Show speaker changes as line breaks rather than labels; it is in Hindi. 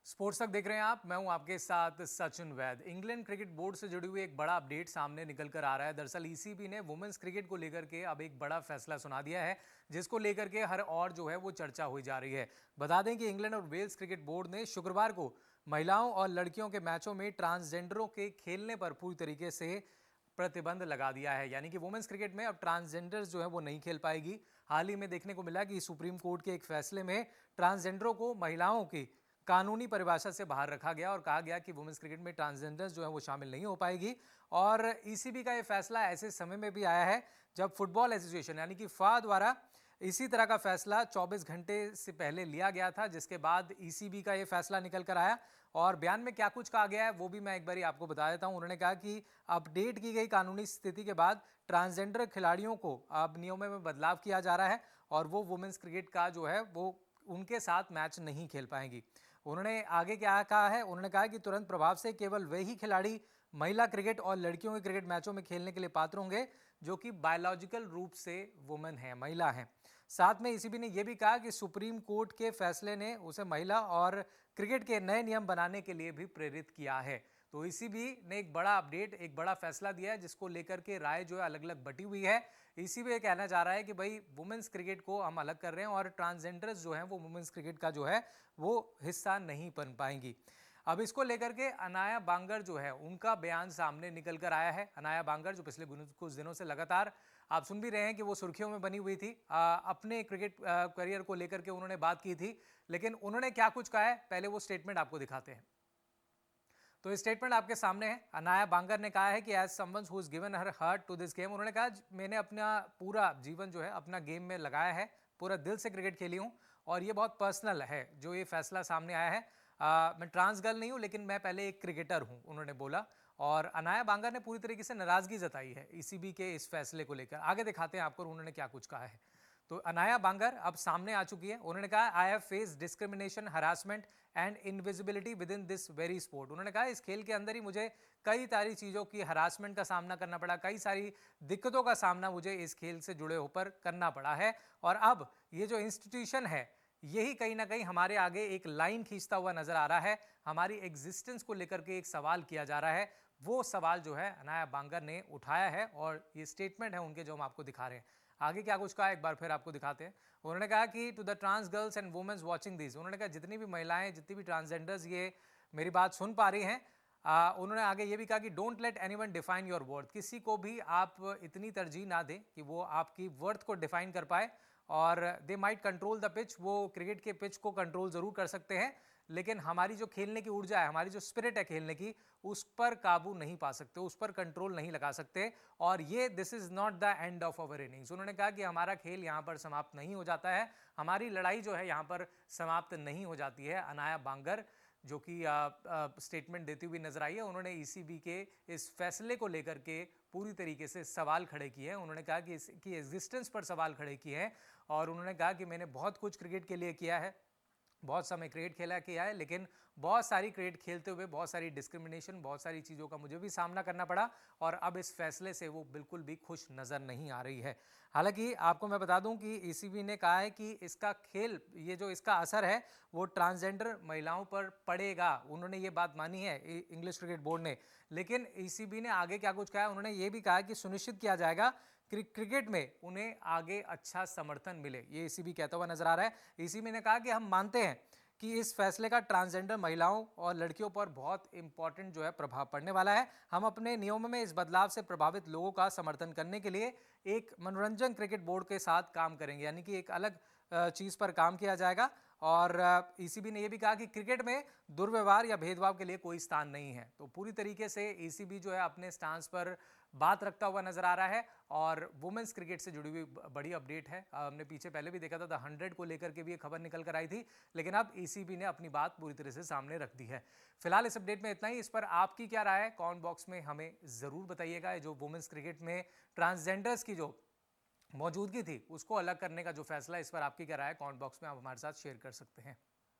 स्पोर्ट्स तक देख रहे हैं आप। मैं हूं आपके साथ सचिन वैद। इंग्लैंड क्रिकेट बोर्ड से जुड़ी हुई एक बड़ा अपडेट सामने निकल कर आ रहा है। दरअसल ईसीबी ने वुमेन्स क्रिकेट को लेकर के अब एक बड़ा फैसला सुना दिया है, जिसको लेकर के हर और जो है वो चर्चा हुई जा रही है। बता दें कि इंग्लैंड और वेल्स क्रिकेट बोर्ड ने शुक्रवार को महिलाओं और लड़कियों के मैचों में ट्रांसजेंडरों के खेलने पर पूरी तरीके से प्रतिबंध लगा दिया है। यानी कि वुमेन्स क्रिकेट में अब ट्रांसजेंडर्स जो है वो नहीं खेल पाएगी। हाल ही में देखने को मिला कि सुप्रीम कोर्ट के एक फैसले में ट्रांसजेंडरों को महिलाओं की कानूनी परिभाषा से बाहर रखा गया और कहा गया कि वुमेन्स क्रिकेट में ट्रांसजेंडर्स जो है वो शामिल नहीं हो पाएगी। और ईसीबी का ये फैसला ऐसे समय में भी आया है जब फुटबॉल एसोसिएशन यानी कि फा द्वारा इसी तरह का फैसला 24 घंटे से पहले लिया गया था, जिसके बाद ईसीबी का ये फैसला निकल कर आया। और बयान में क्या कुछ कहा गया है वो भी मैं एक बार आपको बता देता हूं। उन्होंने कहा कि अपडेट की गई कानूनी स्थिति के बाद ट्रांसजेंडर खिलाड़ियों को अब नियमों में बदलाव किया जा रहा है और वो वुमेन्स क्रिकेट का जो है वो उनके साथ मैच नहीं खेल पाएंगी। उन्होंने आगे क्या कहा है, उन्होंने कहा कि तुरंत प्रभाव से केवल वे ही खिलाड़ी महिला क्रिकेट और लड़कियों के क्रिकेट मैचों में खेलने के लिए पात्र होंगे जो कि बायोलॉजिकल रूप से वुमेन है, महिला हैं। साथ में ईसीबी ने यह भी कहा कि सुप्रीम कोर्ट के फैसले ने उसे महिला और क्रिकेट के नए नियम बनाने के लिए भी प्रेरित किया है। तो ईसीबी ने एक बड़ा अपडेट, एक बड़ा फैसला दिया है, जिसको लेकर के राय जो है अलग अलग बटी हुई है। ईसीबी ये कहना चाह रहा है कि भाई वुमेन्स क्रिकेट को हम अलग कर रहे हैं और ट्रांसजेंडर्स जो हैं वो वुमेन्स क्रिकेट का जो है वो हिस्सा नहीं बन पाएंगी। अब इसको लेकर के अनाया बांगर जो है उनका बयान सामने निकल कर आया है। अनाया बांगर जो पिछले कुछ दिनों से लगातार आप सुन भी रहे हैं कि वो सुर्खियों में बनी हुई थी, अपने क्रिकेट करियर को लेकर के उन्होंने बात की थी। लेकिन उन्होंने क्या कुछ कहा है, पहले वो स्टेटमेंट आपको दिखाते हैं। तो स्टेटमेंट आपके सामने है। अनाया बांगर ने कहा है कि as someone who is given her heart to this game, उन्होंने कहा मैंने अपना पूरा जीवन जो है अपना गेम में लगाया है, पूरा दिल से क्रिकेट खेली हूं और ये बहुत पर्सनल है जो ये फैसला सामने आया है। मैं ट्रांस गर्ल नहीं हूं लेकिन मैं पहले एक क्रिकेटर हूं, उन्होंने बोला। और अनाया बांगर ने पूरी तरीके से नाराजगी जताई है ईसीबी के इस फैसले को लेकर। आगे दिखाते हैं आपको उन्होंने क्या कुछ कहा है। तो अनाया बांगर अब सामने आ चुकी है। उन्होंने कहा I have face discrimination, harassment and invisibility with in this very sport. उन्होंने कहा इस खेल के अंदर ही मुझे कई सारी चीज़ों की हरासमेंट का सामना करना पड़ा, कई सारी दिक्कतों का सामना मुझे इस खेल से जुड़े होकर करना पड़ा है। और अब ये जो इंस्टीट्यूशन है यही कहीं ना कहीं हमारे आगे एक लाइन खींचता हुआ नजर आ रहा है। हमारी एग्जिस्टेंस को लेकर के एक सवाल किया जा रहा है। वो सवाल जो है अनाया बांगर ने उठाया है और ये स्टेटमेंट है उनके जो हम आपको दिखा रहे हैं। आगे क्या कुछ कहा एक बार फिर आपको दिखाते हैं। उन्होंने कहा कि to the trans girls and womens watching this, उन्होंने कहा जितनी भी महिलाएं, जितनी भी ट्रांसजेंडर्स ये मेरी बात सुन पा रही हैं, उन्होंने आगे ये भी कहा कि don't let anyone define your worth. किसी को भी आप इतनी तरजीह ना दें कि वो आपकी वर्थ को डिफाइन कर पाए। और they might control the pitch, वो क्रिकेट के पिच को कंट्रोल जरूर कर सकते हैं लेकिन हमारी जो खेलने की ऊर्जा है, हमारी जो स्पिरिट है खेलने की, उस पर काबू नहीं पा सकते, उस पर कंट्रोल नहीं लगा सकते। और ये this is not the end of our innings. उन्होंने कहा कि हमारा खेल यहाँ पर समाप्त नहीं हो जाता है, हमारी लड़ाई जो है यहाँ पर समाप्त नहीं हो जाती है। अनाया बांगर जो कि स्टेटमेंट देती हुई नजर आई है, उन्होंने ईसीबी के इस फैसले को लेकर के पूरी तरीके से सवाल खड़े किए हैं। उन्होंने कहा कि इसकी एग्जिस्टेंस पर सवाल खड़े किए हैं और उन्होंने कहा कि मैंने बहुत कुछ क्रिकेट के लिए किया है, बहुत समय क्रिकेट खेला किया है, लेकिन बहुत सारी क्रिकेट खेलते हुए बहुत सारी डिस्क्रिमिनेशन, बहुत सारी चीज़ों का मुझे भी सामना करना पड़ा और अब इस फैसले से वो बिल्कुल भी खुश नज़र नहीं आ रही है। हालांकि आपको मैं बता दूं कि ईसीबी ने कहा है कि इसका खेल, ये जो इसका असर है वो ट्रांसजेंडर महिलाओं पर पड़ेगा। उन्होंने ये बात मानी है इंग्लिश क्रिकेट बोर्ड ने। लेकिन ईसीबी ने आगे क्या कुछ कहा है, उन्होंने ये भी कहा कि सुनिश्चित किया जाएगा क्रिकेट में उन्हें आगे अच्छा समर्थन मिले। ये ईसीबी कहता हुआ नजर आ रहा है। ईसीबी ने कहा कि हम मानते हैं कि इस फैसले का ट्रांसजेंडर महिलाओं और लड़कियों पर बहुत इंपॉर्टेंट जो है प्रभाव पड़ने वाला है। हम अपने नियमों में इस बदलाव से प्रभावित लोगों का समर्थन करने के लिए एक मनोरंजन क्रिकेट बोर्ड के साथ काम करेंगे, यानी कि एक अलग चीज पर काम किया जाएगा। और ईसीबी ने यह भी कहा कि क्रिकेट में दुर्व्यवहार या भेदभाव के लिए कोई स्थान नहीं है। तो पूरी तरीके से ईसीबी जो है अपने स्टांस पर बात रखता हुआ नजर आ रहा है। और वुमेन्स क्रिकेट से जुड़ी हुई बड़ी अपडेट है। हमने पीछे पहले भी देखा था द 100 को लेकर के भी एक खबर निकल कर आई थी, लेकिन अब ईसीबी ने अपनी बात पूरी तरह से सामने रख दी है। फिलहाल इस अपडेट में इतना ही। इस पर आपकी क्या राय है, कमेंट बॉक्स में हमें जरूर बताइएगा। जो वुमेन्स क्रिकेट में ट्रांसजेंडर्स की जो मौजूदगी थी उसको अलग करने का जो फैसला, इस पर आपकी क्या राय है, कमेंट बॉक्स में आप हमारे साथ शेयर कर सकते हैं।